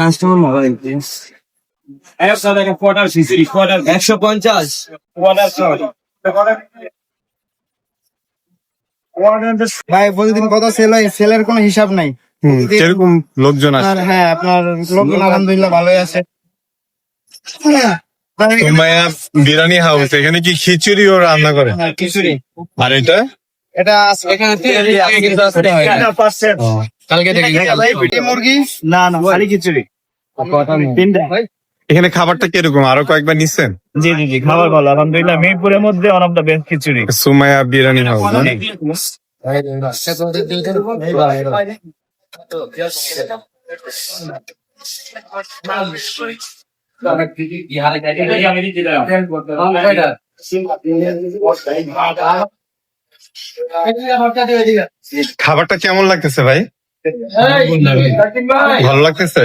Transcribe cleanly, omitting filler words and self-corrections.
Customer mobile 150 ভাই প্রতিদিন কত সেল হয়, সেলের কোনো হিসাব নাই। কিরকম লোকজন আসে? হ্যাঁ, আপনার লোকজন আলহামদুলিল্লাহ ভালোই আছে। সুমাইয়া বিরিয়ানি হাউস, এখানে কি খিচুড়িও রান্না করে? খিচুড়ি আর এটা এটা কালকে থেকে মুরগি না খালি খিচুড়ি তিনটা। এখানে খাবারটা কিরকম, আরো কয়েকবার নিচ্ছেন? জি জি জি, খাবার ভালো আলহামদুলিল্লাহ। মিরপুরের মধ্যে ওয়ান অফ দ্য বেস্ট খিচুড়ি। সুমাইয়া বিরিয়ানি হাউস না? খাবারটা কেমন লাগতেছে ভাই? ভালো লাগতেছে?